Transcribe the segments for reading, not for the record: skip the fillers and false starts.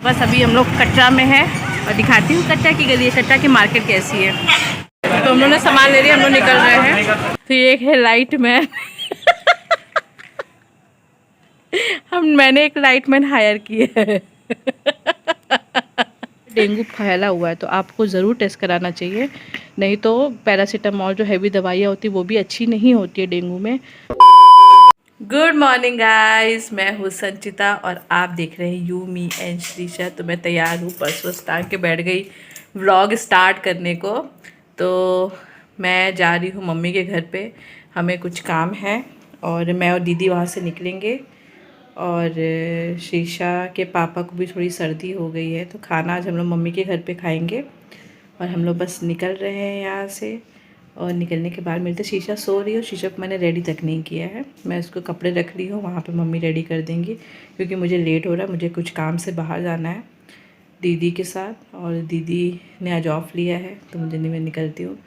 बस अभी हम लोग कटरा में हैं और दिखाती हूँ कटरा की गली, कटरा की मार्केट कैसी है। तो हम लोग ने सामान ले लिया, हम लोग निकल रहे हैं। तो ये एक है लाइट मैन मैंने एक लाइट मैन हायर किया है डेंगू फैला हुआ है तो आपको ज़रूर टेस्ट कराना चाहिए, नहीं तो पैरासीटामोल जो हैवी दवाइयाँ होती है वो भी अच्छी नहीं होती है डेंगू में। गुड मॉर्निंग गाइस, मैं हूँ संचिता और आप देख रहे हैं यू मी एंड श्रीशा। तो मैं तैयार हूँ, पर्स टांग के बैठ गई व्लॉग स्टार्ट करने को। तो मैं जा रही हूँ मम्मी के घर पे, हमें कुछ काम है और मैं और दीदी वहाँ से निकलेंगे। और शीशा के पापा को भी थोड़ी सर्दी हो गई है तो खाना आज हम लोग मम्मी के घर पे खाएंगे। और हम लोग बस निकल रहे हैं यहाँ से और निकलने के बाद मिलते। शीशा सो रही है, शीशा को मैंने रेडी तक नहीं किया है, मैं उसको कपड़े रख रही हूँ, वहाँ पे मम्मी रेडी कर देंगी क्योंकि मुझे लेट हो रहा है, मुझे कुछ काम से बाहर जाना है दीदी के साथ। और दीदी ने आज ऑफ लिया है तो मुझे नहीं, मैं निकलती हूँ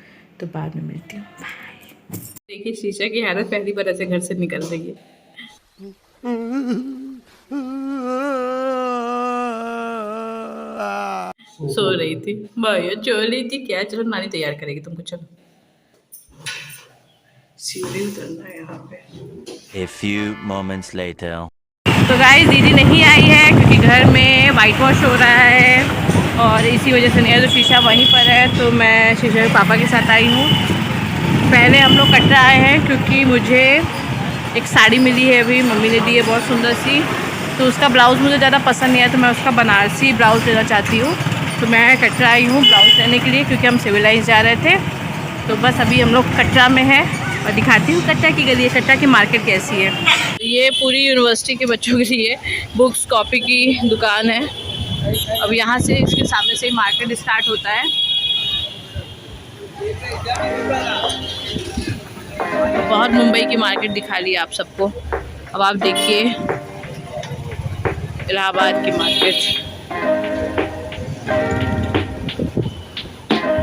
तो बाद में मिलती हूँ, बाय। देखिए शीशा की हालत पहली बार ऐसे घर से निकल रही है। सो रही थी भैया, चोली थी क्या। चलो नानी तैयार करेगी तुमको, चलो सीढ़ी उतरना है यहाँ पे। A few moments later. तो गाइस दीदी नहीं आई है क्योंकि घर में वाइट वॉश हो रहा है और इसी वजह से नहीं है। तो शीशा वहीं पर है तो मैं शीशा के पापा के साथ आई हूँ। पहले हम लोग कटरा आए हैं क्योंकि मुझे एक साड़ी मिली है, अभी मम्मी ने दी है बहुत सुंदर सी, तो उसका ब्लाउज़ मुझे ज़्यादा पसंद नहीं है तो मैं उसका बनारसी ब्लाउज़ लेना चाहती हूँ। तो मैं कटरा आई हूँ ब्लाउज़ लेने के लिए क्योंकि हम सिविल लाइन्स जा रहे थे। तो बस अभी हम लोग कटरा में हैं और दिखाती हूँ कटरा की गली, कटरा की मार्केट कैसी है। ये पूरी यूनिवर्सिटी के बच्चों के लिए बुक्स कॉपी की दुकान है। अब यहाँ से इसके सामने से ही मार्केट स्टार्ट होता है। बहुत मुंबई की मार्केट दिखा ली आप सबको, अब आप देखिए इलाहाबाद की मार्केट।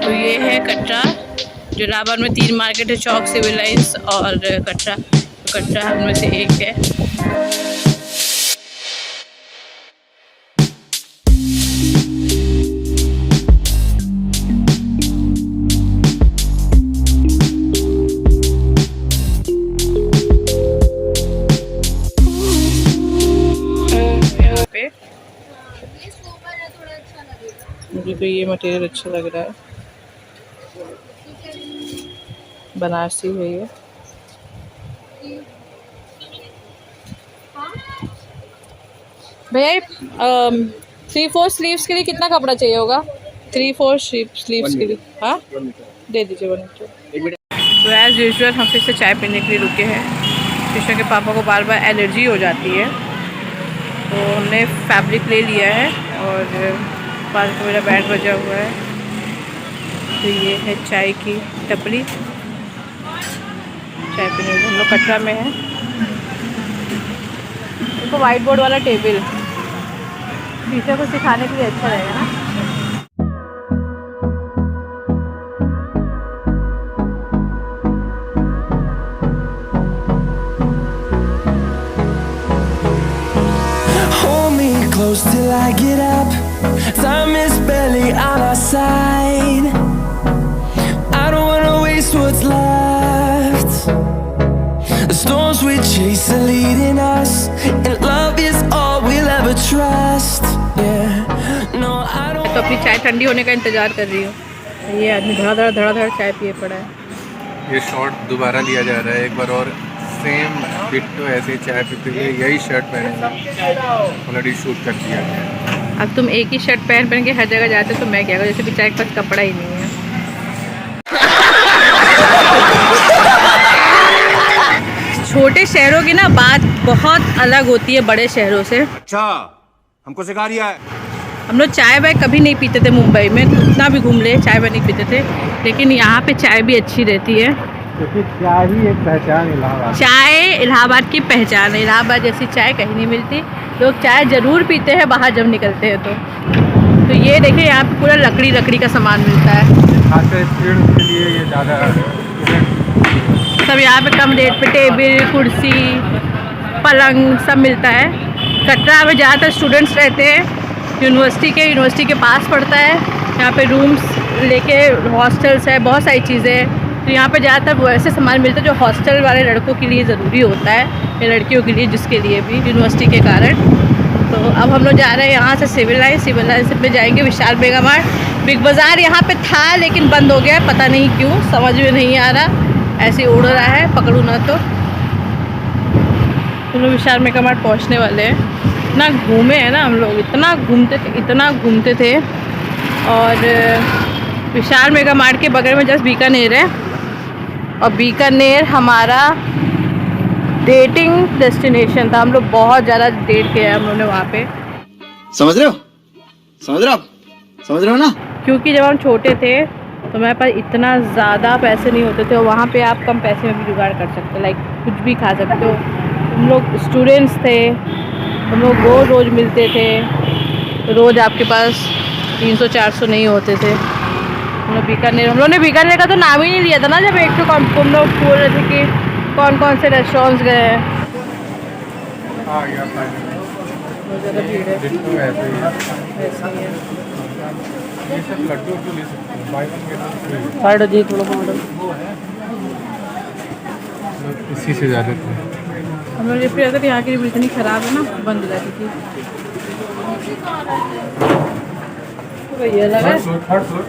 तो ये है कटरा, जो इलाहाबाद में 3 मार्केट है, चौक, सिविल लाइन्स और कटरा। तो कटरा उनमें से एक है। मुझे तो ये मटेरियल अच्छा लग रहा है, बनारसी है ये। भैया 3-4 स्लीव्स के लिए कितना कपड़ा चाहिए होगा? 3-4 स्लीव्स के लिए, हाँ दे दीजिए 1 मीटर। तो एज यूजुअल हम फिर से चाय पीने के लिए रुके हैं। शीशा के पापा को बार बार एलर्जी हो जाती है तो हमने फैब्रिक ले लिया है और पास में मेरा बैग बजा हुआ है। तो ये है चाय की टपरी, चाय पीने हम लोग कटरा में है। देखो वाइट बोर्ड वाला टेबल, टीचर को सिखाने के लिए अच्छा रहेगा ना। Hold me close till I get up. Time is barely on our side. I don't wanna waste what's left. The storms we chase are leading us, and love is all we'll ever trust. Yeah, no, I don't. तो अपनी चाय ठंडी होने का इंतज़ार कर रही हूँ। ये आदमी धड़ा चाय पिए पड़ा है। ये शॉट दोबारा लिया जा रहा है एक बार और, सेम डिट्टो ऐसे चाय पीते हुए यही शर्ट पहने ऑलरेडी शूट कर दिया गया। अब तुम एक ही शर्ट पहन के हर जगह जाते तो मैं क्या करूँ, जैसे कि चाय के पास कपड़ा ही नहीं है। छोटे शहरों की ना बात बहुत अलग होती है बड़े शहरों से। अच्छा, हमको सिखा रिया है। हम लोग चाय वाय कभी नहीं पीते थे मुंबई में, उतना भी घूम ले चाय वाय नहीं पीते थे, लेकिन यहाँ पे चाय भी अच्छी रहती है क्योंकि चाय ही एक पहचान इलाहाबाद। चाय इलाहाबाद की पहचान है, इलाहाबाद जैसी चाय कहीं नहीं मिलती। लोग चाय ज़रूर पीते हैं बाहर जब निकलते हैं तो ये देखिए यहाँ पे पूरा लकड़ी का सामान मिलता है। खासकर स्टूडेंट्स के लिए ये ज़्यादा सब यहाँ पे कम रेट पे टेबल, कुर्सी, पलंग सब मिलता है। कटरा में ज़्यादातर स्टूडेंट्स रहते हैं यूनिवर्सिटी के पास पड़ता है। यहाँ पे रूम्स लेके हॉस्टल्स है, बहुत सारी चीज़ें हैं। तो यहाँ पे ज़्यादातर वो ऐसे सामान मिलते हैं जो हॉस्टल वाले लड़कों के लिए ज़रूरी होता है, या लड़कियों के लिए, जिसके लिए भी यूनिवर्सिटी के कारण। तो अब हम लोग जा रहे हैं यहाँ से सिविल लाइन से पे जाएंगे विशाल मेगा मार्ट। बिग बाज़ार यहाँ पे था लेकिन बंद हो गया है, पता नहीं क्यों, समझ में नहीं आ रहा, ऐसे ही उड़ रहा है, पकड़ू ना तो। हम लोग विशाल मेगा मार्ट पहुँचने वाले हैं। इतना घूमे हैं ना हम लोग, इतना घूमते थे। और विशाल मेगा मार्ट के बगल में जस्ट बीकानेर है, और बीकानेर हमारा डेटिंग डेस्टिनेशन था। हम लोग बहुत ज़्यादा डेट किया हम लोगों ने वहाँ पे। समझ रहे हो ना? क्योंकि जब हम छोटे थे तो हमारे पास इतना ज़्यादा पैसे नहीं होते थे, और वहाँ पे आप कम पैसे में भी जुगाड़ कर सकते हो, लाइक कुछ भी खा सकते हो। हम लोग स्टूडेंट्स थे, हम लोग रोज़ मिलते थे, रोज़ आपके पास 300-400 नहीं होते थे। हम लोग ने बीकानेर का तो नाम ही नहीं लिया था ना, जब एक तो हम लोग बोल रहे थे कि कौन से रेस्टोरेंट्स गए हैं। हाँ यार ज़्यादा भीड़ है, डिट्टो ऐसे ही है। ऐसे ही है। ये सब लड्डू तो ले सकते हैं, by one get one free. Order दिए थोड़ा मॉडल, लोग इसी से ज़्यादा थे। हम लोग जब फिर यहाँ की इतनी ख़राब है ना, बंद हो जाती थी। तो ये लगा थर्ड फ्लोर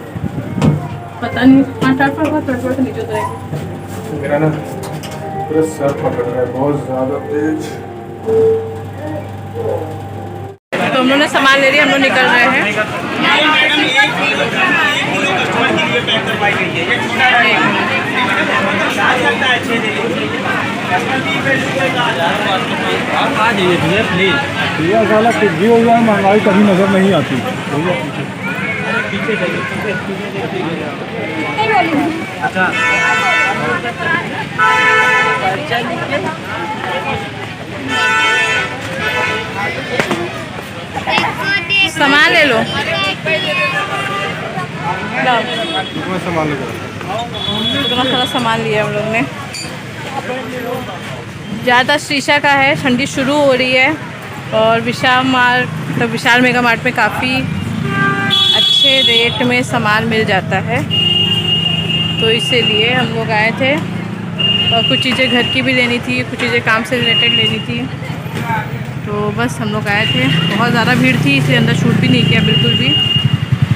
पता नहीं, हाँ थर्ड फ्लोर से नीचे उतरेंगे। मेरा ना पूरा सर पकड़ रहा है, बहुत ज़्यादा तेज। तो हम लोग ने सामान ले लिया, हम लोग निकल रहे हैं। भैया साला कुछ भी हो जाए, महंगाई कभी नजर नहीं आती। सामान ले लो, मैं सामान लेकर इतना सारा सामान लिया हम लोग ने। ज़्यादा शीशा का है, ठंडी शुरू हो रही है, और विशाल मेगा मार्ट में काफ़ी अच्छे रेट में सामान मिल जाता है, तो इसीलिए हम लोग आए थे। और कुछ चीज़ें घर की भी लेनी थी, कुछ चीज़ें काम से रिलेटेड लेनी थी, तो बस हम लोग आए थे। बहुत ज़्यादा भीड़ थी, इसलिए अंदर शूट भी नहीं किया बिल्कुल भी,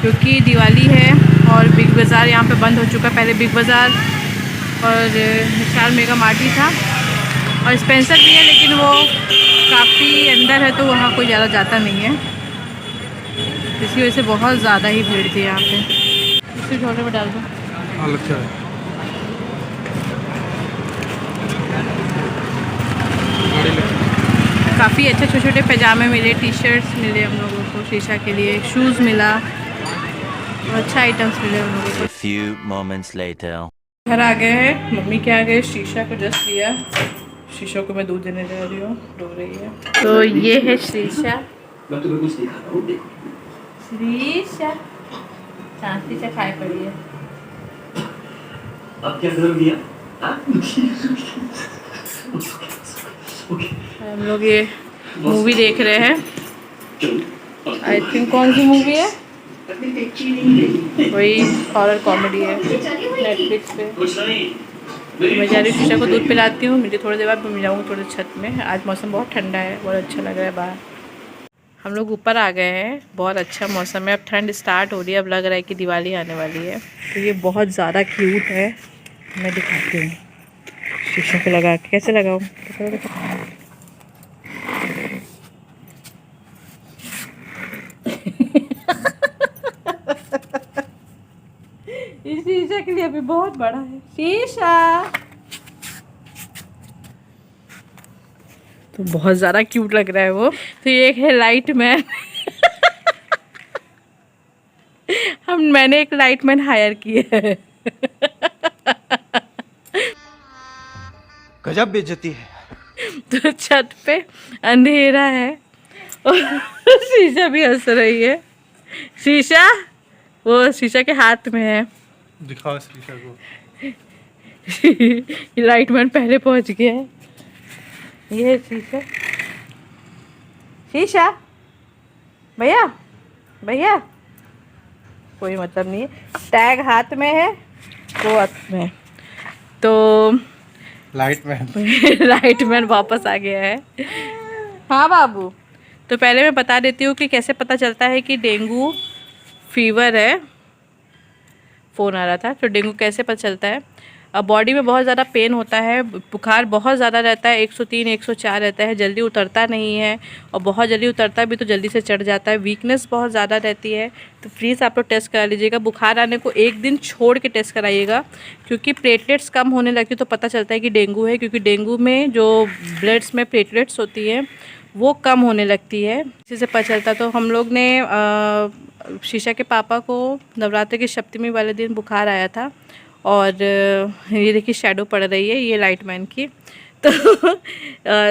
क्योंकि दिवाली है और बिग बाज़ार यहाँ पे बंद हो चुका है। पहले बिग बाज़ार और विशाल मेगा मार्ट ही था, और स्पेंसर भी है, लेकिन वो काफ़ी अंदर है तो वहाँ कोई ज़्यादा जाता नहीं है, इसकी वजह से बहुत ज़्यादा ही भीड़ थी यहाँ पे। इसी झोले में डाल दो। अच्छा है। काफ़ी अच्छे छोटे छोटे पैजामे मिले, टी शर्ट्स मिले हम लोगों को, शीशा के लिए शूज़ मिला, और अच्छा आइटम्स मिले हम लोगों A few moments later. को। घर आ गए हैं, मम्मी के आ गए, शीशा को जस्ट लिया, शीशा को मैं दूध देने जा रही हूँ, रो रही है। तो ये है शीशा, शीशा शांति से खाए पड़ी है। अब क्या करोगी? हम लोग ये मूवी देख रहे हैं, आई थिंक कौन सी मूवी है, वही हॉरर कॉमेडी है नेटफ्लिक्स पे। मैं जा रही हूँ, शीशा को दूध पिलाती हूँ, मुझे थोड़ी देर बाद मिल जाऊँगी थोड़ी छत में। आज मौसम बहुत ठंडा है, बहुत अच्छा लग रहा है बाहर। हम लोग ऊपर आ गए हैं, बहुत अच्छा मौसम है, अब ठंड स्टार्ट हो रही है, अब लग रहा है कि दिवाली आने वाली है। तो ये बहुत ज़्यादा क्यूट है, मैं दिखाती हूँ शीशों को लगा के, कैसे लगाऊँ। इस शीशा के लिए अभी बहुत बड़ा है शीशा, तो बहुत ज़्यादा क्यूट लग रहा है वो। तो ये एक है लाइट मैन मैंने एक लाइट मैन हायर किया है गजब बेइज्जती है। तो छत पे अंधेरा है और शीशा भी हंस रही है। शीशा, वो शीशा के हाथ में है, दिखाओ शीशा को। लाइट मैन पहले पहुंच गया है। ये है शीशा, शीशा भैया भैया कोई मतलब नहीं है, टैग हाथ में है, वो हाथ में है। तो लाइटमैन वापस आ गया है। हाँ बाबू, तो पहले मैं बता देती हूँ कि कैसे पता चलता है कि डेंगू फीवर है। फ़ोन आ रहा था। तो डेंगू कैसे पता चलता है? अब बॉडी में बहुत ज़्यादा पेन होता है, बुखार बहुत ज़्यादा रहता है, 103 104 रहता है, जल्दी उतरता नहीं है, और बहुत जल्दी उतरता भी तो जल्दी से चढ़ जाता है, वीकनेस बहुत ज़्यादा रहती है। तो प्लीज़ आप लोग टेस्ट करा लीजिएगा। बुखार आने को एक दिन छोड़ के टेस्ट कराइएगा, क्योंकि प्लेटलेट्स कम होने लगती तो पता चलता है कि डेंगू है, क्योंकि डेंगू में जो ब्लड्स में प्लेटलेट्स होती है वो कम होने लगती है, इसी से पता चलता। तो हम लोग ने शीशा के पापा को नवरात्रि की सप्तमी वाले दिन बुखार आया था, और ये देखिए शैडो पड़ रही है, ये लाइटमैन की। तो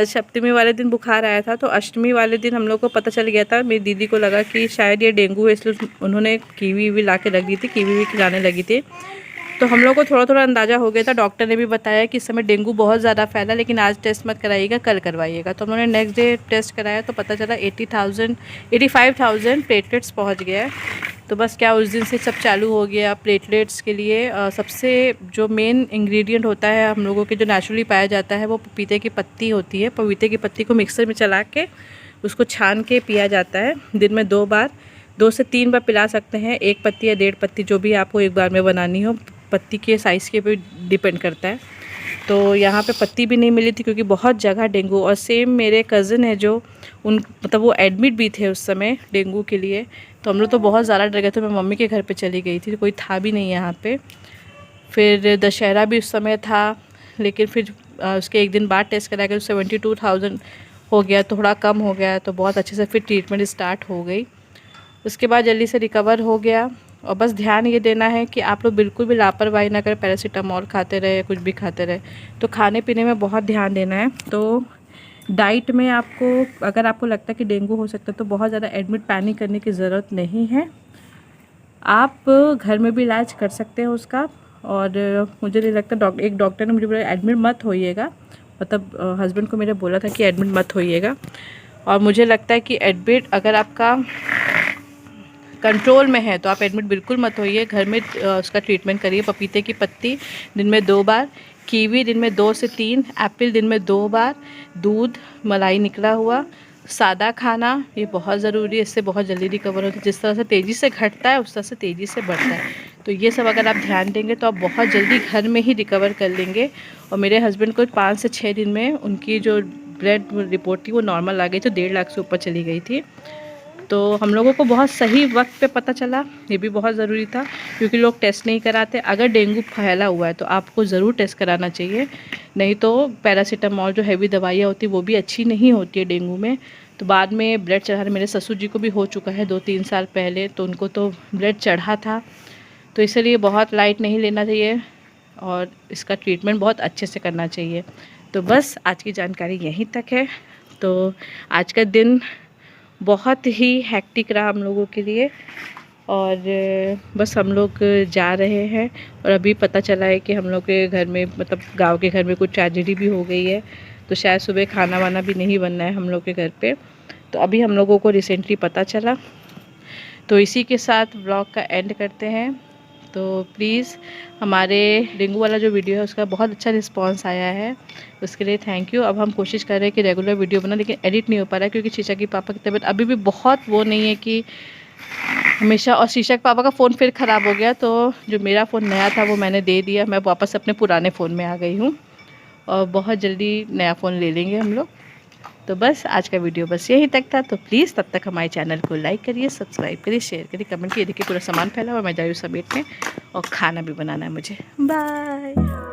सप्तमी वाले दिन बुखार आया था, तो अष्टमी वाले दिन हम लोग को पता चल गया था। मेरी दीदी को लगा कि शायद ये डेंगू है, इसलिए उन्होंने कीवी वी ला के रख दी थी, कीवी वी खिलाने लगी थी। तो हम लोग को थोड़ा थोड़ा अंदाज़ा हो गया था। डॉक्टर ने भी बताया कि इस समय डेंगू बहुत ज़्यादा फैला, लेकिन आज टेस्ट मत कराइएगा, कल करवाइएगा। तो हम लोगों ने नेक्स्ट डे टेस्ट कराया तो पता चला 85,000 प्लेटलेट्स पहुंच गया है। तो बस क्या उस दिन से सब चालू हो गया। प्लेटलेट्स के लिए सबसे जो मेन इंग्रेडिएंट होता है हम लोगों के, जो नेचुरली पाया जाता है, वो पपीते की पत्ती होती है। पपीते की पत्ती को मिक्सर में चला के उसको छान के पिया जाता है। दिन में 2 बार, 2 से 3 बार पिला सकते हैं। 1 पत्ती या 1.5 पत्ती, जो भी आपको एक बार में बनानी हो, पत्ती के साइज़ के पे डिपेंड करता है। तो यहाँ पे पत्ती भी नहीं मिली थी, क्योंकि बहुत जगह डेंगू। और सेम मेरे कज़न है जो मतलब वो एडमिट भी थे उस समय डेंगू के लिए। तो हम लोग तो बहुत ज़्यादा डर गए थे। मैं मम्मी के घर पे चली गई थी, कोई था भी नहीं यहाँ पे। फिर दशहरा भी उस समय था, लेकिन फिर उसके एक दिन बाद टेस्ट कराया गया, 72,000 हो गया, थोड़ा कम हो गया। तो बहुत अच्छे से फिर ट्रीटमेंट स्टार्ट हो गई। उसके बाद जल्दी से रिकवर हो गया। और बस ध्यान ये देना है कि आप लोग बिल्कुल भी लापरवाही ना करें, पैरासीटामोल खाते रहे, कुछ भी खाते रहे। तो खाने पीने में बहुत ध्यान देना है। तो डाइट में आपको, अगर आपको लगता है कि डेंगू हो सकता है, तो बहुत ज़्यादा एडमिट पैनिक करने की ज़रूरत नहीं है। आप घर में भी इलाज कर सकते हैं उसका। और मुझे नहीं लगता, एक डॉक्टर ने मुझे बोला एडमिट मत होइएगा, मतलब हस्बैंड को मेरे बोला था कि एडमिट मत होइएगा। और मुझे लगता है कि एडमिट अगर आपका कंट्रोल में है तो आप एडमिट बिल्कुल मत होइए, घर में उसका ट्रीटमेंट करिए। पपीते की पत्ती दिन में 2 बार, कीवी दिन में 2 से 3, एप्पल दिन में 2 बार, दूध मलाई निकला हुआ, सादा खाना, ये बहुत ज़रूरी है। इससे बहुत जल्दी रिकवर होता है। जिस तरह से तेज़ी से घटता है उस तरह से तेज़ी से बढ़ता है। तो ये सब अगर आप ध्यान देंगे तो आप बहुत जल्दी घर में ही रिकवर कर लेंगे। और मेरे हस्बैंड को 5 से 6 दिन में उनकी जो ब्लड रिपोर्ट थी वो नॉर्मल आ गई, तो 1.5 लाख से ऊपर चली गई थी। तो हम लोगों को बहुत सही वक्त पे पता चला, ये भी बहुत ज़रूरी था, क्योंकि लोग टेस्ट नहीं कराते। अगर डेंगू फैला हुआ है तो आपको ज़रूर टेस्ट कराना चाहिए, नहीं तो पैरासीटामोल जो हैवी दवाइयाँ होती है वो भी अच्छी नहीं होती है डेंगू में। तो बाद में ब्लड चढ़ाने, मेरे ससुर जी को भी हो चुका है 2-3 साल पहले, तो उनको तो ब्लड चढ़ा था। तो इसलिए बहुत लाइट नहीं लेना चाहिए, और इसका ट्रीटमेंट बहुत अच्छे से करना चाहिए। तो बस आज की जानकारी यहीं तक है। तो आज का दिन बहुत ही हेक्टिक रहा हम लोगों के लिए, और बस हम लोग जा रहे हैं। और अभी पता चला है कि हम लोग के घर में, मतलब गांव के घर में कुछ ट्रेजेडी भी हो गई है, तो शायद सुबह खाना वाना भी नहीं बनना है हम लोग के घर पे। तो अभी हम लोगों को रिसेंटली पता चला। तो इसी के साथ ब्लॉग का एंड करते हैं। तो प्लीज़ हमारे डेंगू वाला जो वीडियो है उसका बहुत अच्छा रिस्पांस आया है, उसके लिए थैंक यू। अब हम कोशिश कर रहे हैं कि रेगुलर वीडियो बना, लेकिन एडिट नहीं हो पा रहा है, क्योंकि शीशा की पापा की तबीयत अभी भी बहुत वो नहीं है कि हमेशा। और शीशा के पापा का फ़ोन फिर ख़राब हो गया, तो जो मेरा फ़ोन नया था वो मैंने दे दिया। मैं वापस अपने पुराने फ़ोन में आ गई हूँ, और बहुत जल्दी नया फ़ोन ले लेंगे हम लोग। तो बस आज का वीडियो बस यहीं तक था। तो प्लीज़ तब तक हमारे चैनल को लाइक करिए, सब्सक्राइब करिए, शेयर करिए, कमेंट करिए। देखिए पूरा सामान फैला हुआ, मैं जा रही हूँ समेटने, और खाना भी बनाना है मुझे। बाय।